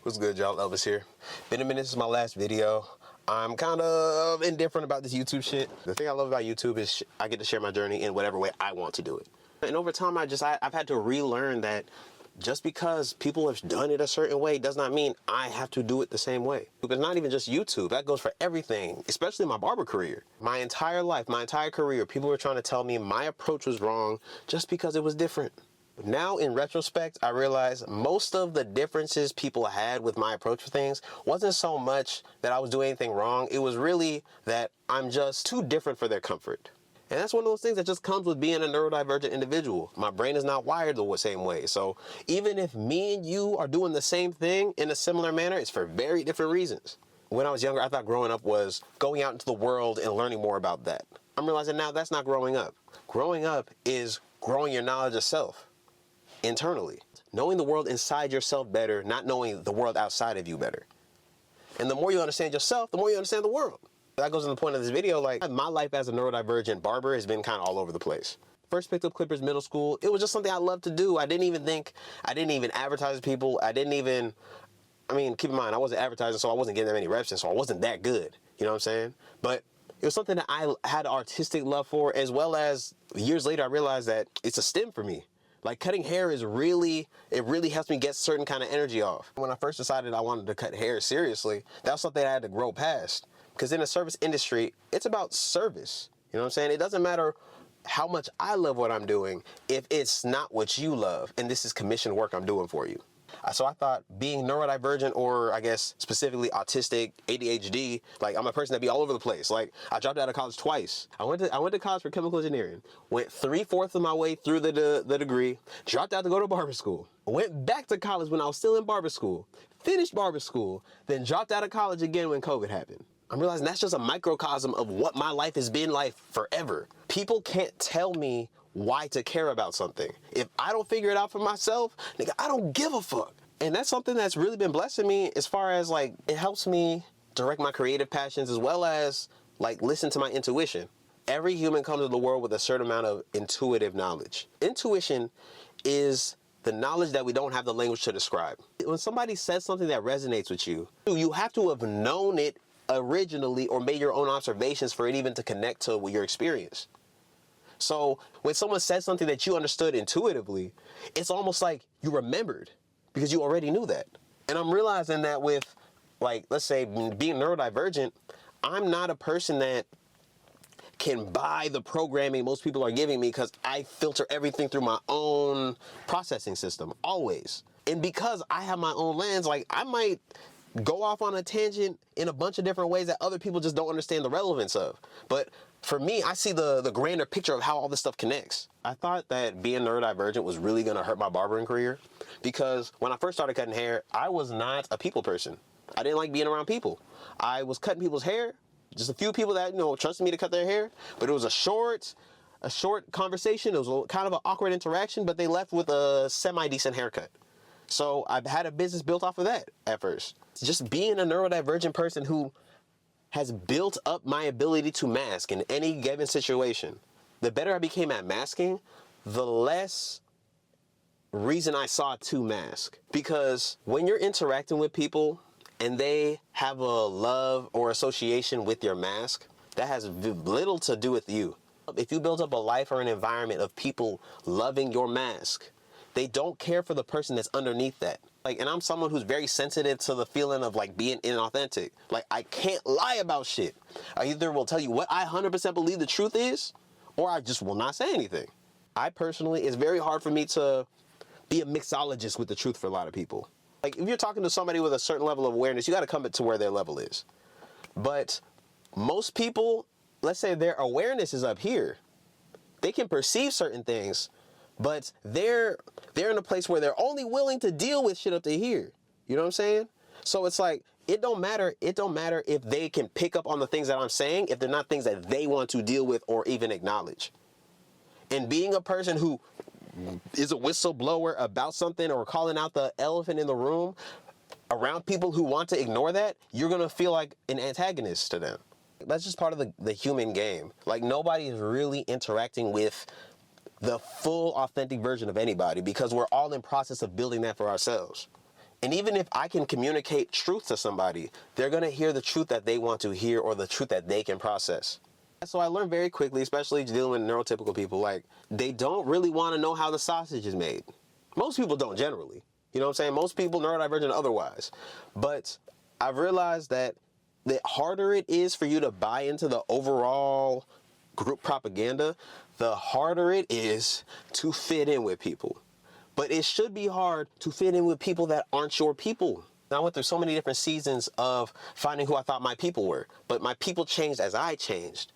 What's good, y'all? Elvis here. Been a minute since my last video. I'm kind of indifferent about this YouTube shit. The thing I love about YouTube is I get to share my journey in whatever way I want to do it. And over time, I've had to relearn that just because people have done it a certain way does not mean I have to do it the same way. It's not even just YouTube. That goes for everything, especially my barber career. My entire life, my entire career, people were trying to tell me my approach was wrong just because it was different. Now, in retrospect, I realize most of the differences people had with my approach to things wasn't so much that I was doing anything wrong. It was really that I'm just too different for their comfort. And that's one of those things that just comes with being a neurodivergent individual. My brain is not wired the same way. So even if me and you are doing the same thing in a similar manner, it's for very different reasons. When I was younger, I thought growing up was going out into the world and learning more about that. I'm realizing now that's not growing up. Growing up is growing your knowledge of self internally. Knowing the world inside yourself better, not knowing the world outside of you better. And the more you understand yourself, the more you understand the world. That goes to the point of this video. Like, my life as a neurodivergent barber has been kind of all over the place. First picked up clippers middle school. It was just something I loved to do. I didn't even advertise to people. I mean, keep in mind, I wasn't advertising, so I wasn't getting that many reps in, so I wasn't that good. You know what I'm saying? But it was something that I had artistic love for, as well as years later, I realized that it's a stim for me. Like, cutting hair it really helps me get certain kind of energy off. When I first decided I wanted to cut hair seriously, that was something I had to grow past. Because in the service industry, it's about service. You know what I'm saying? It doesn't matter how much I love what I'm doing if it's not what you love, and this is commission work I'm doing for you. So I thought being neurodivergent, or I guess specifically autistic, ADHD, like, I'm a person that be all over the place. Like, I dropped out of college twice. I went to college for chemical engineering, went 3/4 of my way through the degree, dropped out to go to barber school, went back to college when I was still in barber school, finished barber school, then dropped out of college again when COVID happened. I'm realizing that's just a microcosm of what my life has been like forever. People can't tell me why to care about something. If I don't figure it out for myself, nigga, I don't give a fuck. And that's something that's really been blessing me, as far as, like, it helps me direct my creative passions, as well as, like, listen to my intuition. Every human comes to the world with a certain amount of intuitive knowledge. Intuition is the knowledge that we don't have the language to describe. When somebody says something that resonates with you, you have to have known it originally or made your own observations for it even to connect to your experience. So when someone says something that you understood intuitively, it's almost like you remembered because you already knew that. And I'm realizing that with, like, let's say being neurodivergent, I'm not a person that can buy the programming most people are giving me, because I filter everything through my own processing system always. And because I have my own lens, like, I might go off on a tangent in a bunch of different ways that other people just don't understand the relevance of. But for me, I see the grander picture of how all this stuff connects. I thought that being neurodivergent was really going to hurt my barbering career, because when I first started cutting hair, I was not a people person. I didn't like being around people. I was cutting people's hair, just a few people that, you know, trusted me to cut their hair, but it was a short conversation. It was kind of an awkward interaction, but they left with a semi-decent haircut. So I've had a business built off of that at first. Just being a neurodivergent person who has built up my ability to mask in any given situation. The better I became at masking, the less reason I saw to mask. Because when you're interacting with people and they have a love or association with your mask, that has little to do with you. If you build up a life or an environment of people loving your mask, they don't care for the person that's underneath that. Like, and I'm someone who's very sensitive to the feeling of, like, being inauthentic. Like, I can't lie about shit. I either will tell you what I 100% believe the truth is, or I just will not say anything. I personally, it's very hard for me to be a mixologist with the truth for a lot of people. Like, if you're talking to somebody with a certain level of awareness, you got to come to where their level is. But most people, let's say their awareness is up here. They can perceive certain things, but they're in a place where they're only willing to deal with shit up to here. You know what I'm saying? So it's like, it don't matter if they can pick up on the things that I'm saying, if they're not things that they want to deal with or even acknowledge. And being a person who is a whistleblower about something, or calling out the elephant in the room around people who want to ignore that, you're going to feel like an antagonist to them. That's just part of the human game. Like, nobody is really interacting with the full authentic version of anybody, because we're all in process of building that for ourselves. And even if I can communicate truth to somebody, they're going to hear the truth that they want to hear or the truth that they can process. So I learned very quickly, especially dealing with neurotypical people, like, they don't really want to know how the sausage is made. Most people don't generally. You know what I'm saying? Most people, neurodivergent otherwise. But I've realized that the harder it is for you to buy into the overall group propaganda, the harder it is to fit in with people. But it should be hard to fit in with people that aren't your people. I went through so many different seasons of finding who I thought my people were, but my people changed as I changed.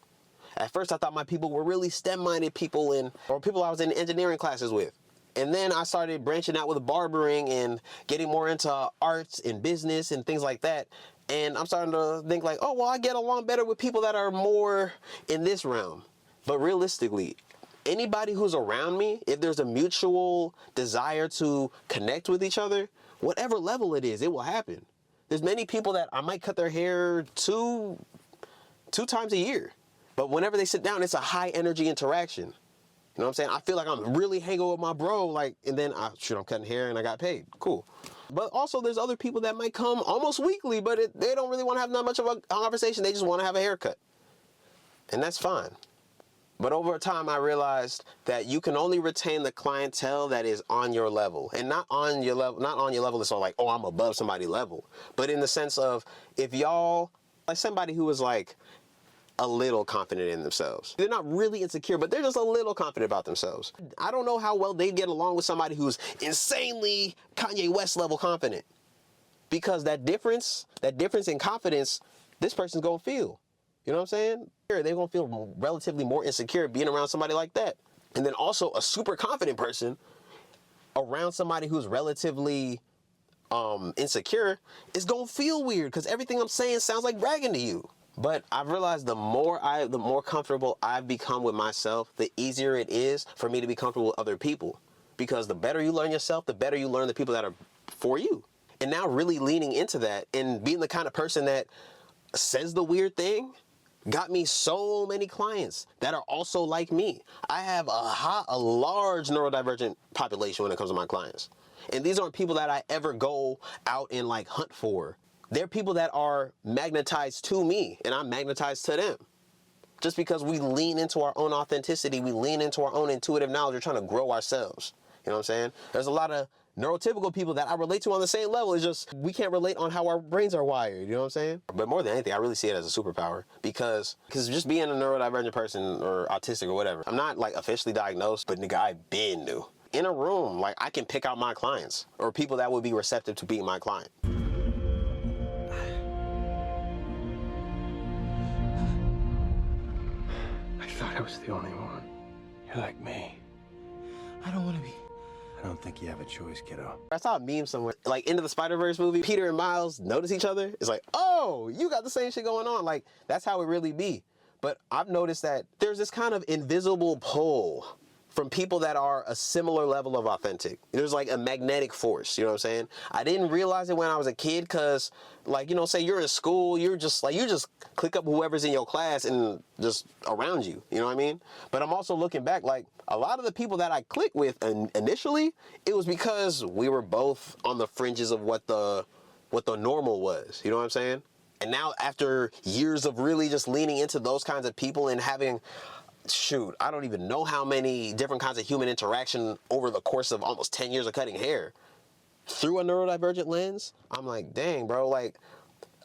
At first, I thought my people were really STEM-minded people or people I was in engineering classes with. And then I started branching out with barbering and getting more into arts and business and things like that. And I'm starting to think like, oh, well, I get along better with people that are more in this realm. But realistically, anybody who's around me, if there's a mutual desire to connect with each other, whatever level it is, it will happen. There's many people that I might cut their hair two times a year. But whenever they sit down, it's a high energy interaction. You know what I'm saying? I feel like I'm really hanging with my bro, like, and then I'm cutting hair and I got paid. Cool. But also there's other people that might come almost weekly, but they don't really want to have that much of a conversation. They just want to have a haircut. And that's fine. But over time, I realized that you can only retain the clientele that is on your level, and not on your level that's all like, oh, I'm above somebody's level, but in the sense of, if y'all, like somebody who is like a little confident in themselves. They're not really insecure, but they're just a little confident about themselves. I don't know how well they get along with somebody who's insanely Kanye West level confident, because that difference in confidence, this person's gonna feel. You know what I'm saying? They're going to feel relatively more insecure being around somebody like that. And then also a super confident person around somebody who's relatively insecure is going to feel weird, because everything I'm saying sounds like bragging to you. But I've realized the more comfortable I've become with myself, the easier it is for me to be comfortable with other people. Because the better you learn yourself, the better you learn the people that are for you. And now really leaning into that and being the kind of person that says the weird thing got me so many clients that are also like me. I have a large neurodivergent population when it comes to my clients. And these aren't people that I ever go out and like hunt for. They're people that are magnetized to me and I'm magnetized to them. Just because we lean into our own authenticity, we lean into our own intuitive knowledge, we're trying to grow ourselves. You know what I'm saying? There's a lot of neurotypical people that I relate to on the same level. It's just we can't relate on how our brains are wired. You know what I'm saying? But more than anything, I really see it as a superpower, because just being a neurodivergent person or autistic or whatever, I'm not like officially diagnosed, but nigga, I been knew. In a room, like I can pick out my clients or people that would be receptive to being my client. I thought I was the only one. You're like me. I don't want to be. I don't think you have a choice, kiddo. I saw a meme somewhere, like Into the Spider-Verse movie, Peter and Miles notice each other. It's like, oh, you got the same shit going on. Like, that's how it really be. But I've noticed that there's this kind of invisible pull from people that are a similar level of authentic. There's like a magnetic force, you know what I'm saying? I didn't realize it when I was a kid, because like, you know, say you're in school, you just click up whoever's in your class and just around you, you know what I mean? But I'm also looking back, like a lot of the people that I clicked with initially, it was because we were both on the fringes of what the normal was, you know what I'm saying? And now after years of really just leaning into those kinds of people and having, shoot, I don't even know how many different kinds of human interaction over the course of almost 10 years of cutting hair through a neurodivergent lens, I'm like, dang, bro, like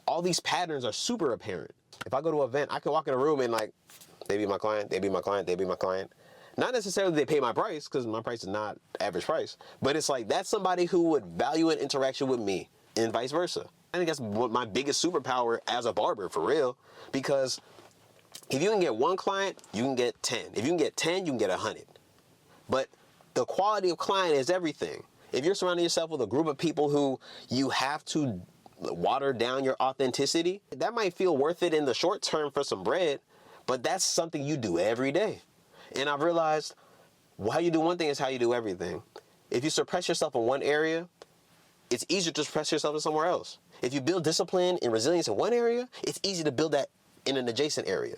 all these patterns are super apparent. If I go to an event, I can walk in a room and like, they be my client, they be my client, they be my client. Not necessarily they pay my price, because my price is not average price, but it's like, that's somebody who would value an interaction with me and vice versa. I think that's my biggest superpower as a barber, for real, because if you can get one client, you can get 10. If you can get 10, you can get 100. But the quality of client is everything. If you're surrounding yourself with a group of people who you have to water down your authenticity, that might feel worth it in the short term for some bread, but that's something you do every day. And I've realized how you do one thing is how you do everything. If you suppress yourself in one area, it's easier to suppress yourself in somewhere else. If you build discipline and resilience in one area, it's easy to build that in an adjacent area.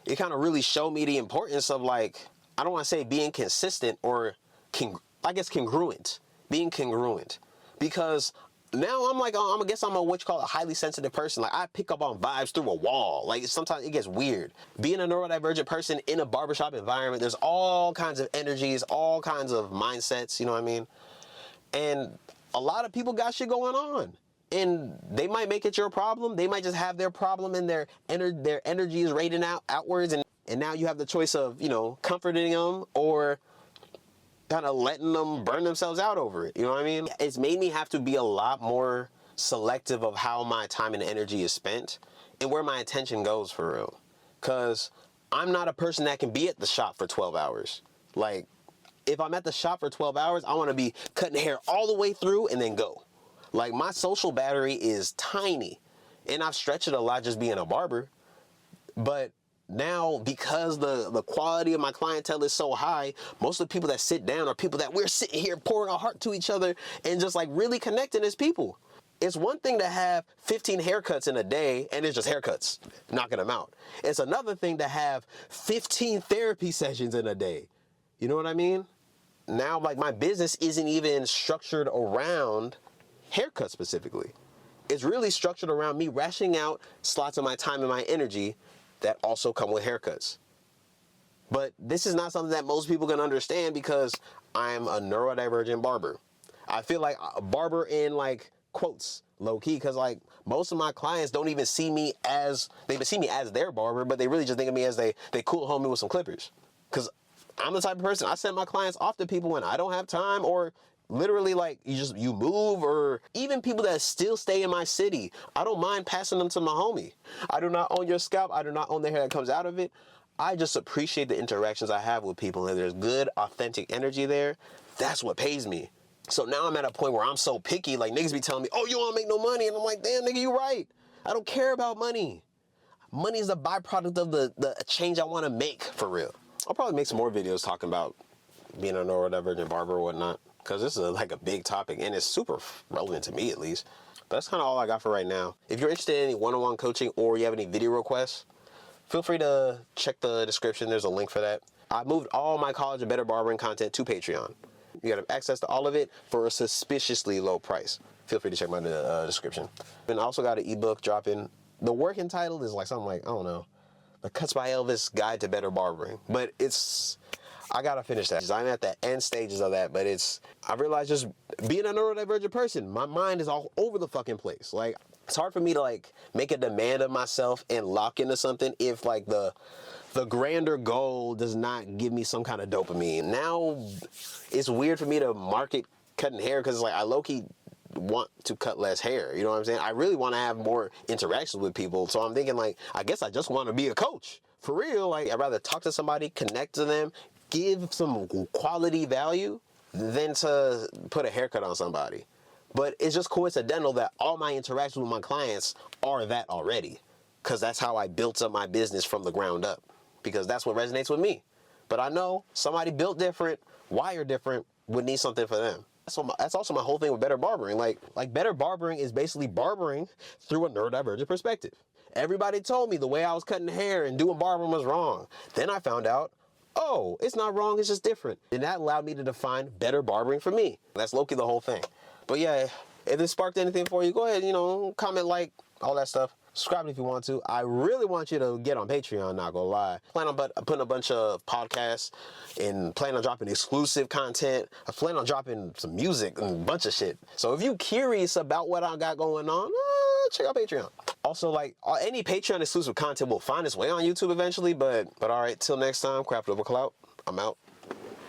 It kind of really showed me the importance of, like, I don't want to say being consistent or I guess congruent, being congruent, because now I'm like, I guess I'm what you call a highly sensitive person. Like I pick up on vibes through a wall. Like sometimes it gets weird. Being a neurodivergent person in a barbershop environment, there's all kinds of energies, all kinds of mindsets, you know what I mean? And a lot of people got shit going on. And they might make it your problem. They might just have their problem and their energy is radiating outwards. And now you have the choice of, you know, comforting them or kind of letting them burn themselves out over it. You know what I mean? It's made me have to be a lot more selective of how my time and energy is spent and where my attention goes for real. Because I'm not a person that can be at the shop for 12 hours. Like, if I'm at the shop for 12 hours, I want to be cutting hair all the way through and then go. Like, my social battery is tiny. And I've stretched it a lot just being a barber. But now, because the quality of my clientele is so high, most of the people that sit down are people that we're sitting here pouring our heart to each other and just like really connecting as people. It's one thing to have 15 haircuts in a day and it's just haircuts, knocking them out. It's another thing to have 15 therapy sessions in a day. You know what I mean? Now, like, my business isn't even structured around haircuts specifically. It's really structured around me rationing out slots of my time and my energy that also come with haircuts. But this is not something that most people can understand because I'm a neurodivergent barber. I feel like a barber in like quotes, low key, because like most of my clients don't even see me as, they see me as their barber, but they really just think of me as they cool homie with some clippers. Because I'm the type of person, I send my clients off to people when I don't have time, or literally like you move, or even people that still stay in my city. I don't mind passing them to my homie. I do not own your scalp. I do not own the hair that comes out of it. I just appreciate the interactions I have with people, and there's good, authentic energy there. That's what pays me. So now I'm at a point where I'm so picky, like niggas be telling me, oh, you don't make no money. And I'm like, damn, nigga, you right. I don't care about money. Money is a byproduct of the change I want to make, for real. I'll probably make some more videos talking about being a neurodivergent barber or whatnot, because this is like a big topic and it's super relevant to me, at least. But that's kind of all I got for right now. If you're interested in any one-on-one coaching or you have any video requests, feel free to check the description. There's a link for that. I moved all my college and better barbering content to Patreon. You got access to all of it for a suspiciously low price. Feel free to check my description. And I also got an ebook dropping. The working title is like something like, I don't know, The Cuts by Elvis Guide to Better Barbering. But I gotta finish that. I'm at the end stages of that, but I realized just being a neurodivergent person, my mind is all over the fucking place. Like, it's hard for me to like make a demand of myself and lock into something if like the grander goal does not give me some kind of dopamine. Now, it's weird for me to market cutting hair because like I low-key want to cut less hair. You know what I'm saying? I really want to have more interactions with people. So I'm thinking like, I guess I just want to be a coach. For real, like I'd rather talk to somebody, connect to them, give some quality value than to put a haircut on somebody. But it's just coincidental that all my interactions with my clients are that already, because that's how I built up my business from the ground up, because that's what resonates with me. But I know somebody built different, wired different, would need something for them. That's also my whole thing with better barbering. Like better barbering is basically barbering through a neurodivergent perspective. Everybody told me the way I was cutting hair and doing barbering was wrong. Then I found out, oh, it's not wrong, it's just different. And that allowed me to define better barbering for me. That's low-key the whole thing. But yeah, if this sparked anything for you, go ahead, comment, like, all that stuff. Subscribe if you want to. I really want you to get on Patreon, not gonna lie. I plan on putting a bunch of podcasts and plan on dropping exclusive content. I plan on dropping some music and a bunch of shit. So if you're curious about what I got going on, check out Patreon. Also, like, any Patreon exclusive content will find its way on YouTube eventually, but all right, till next time, craft over clout. I'm out.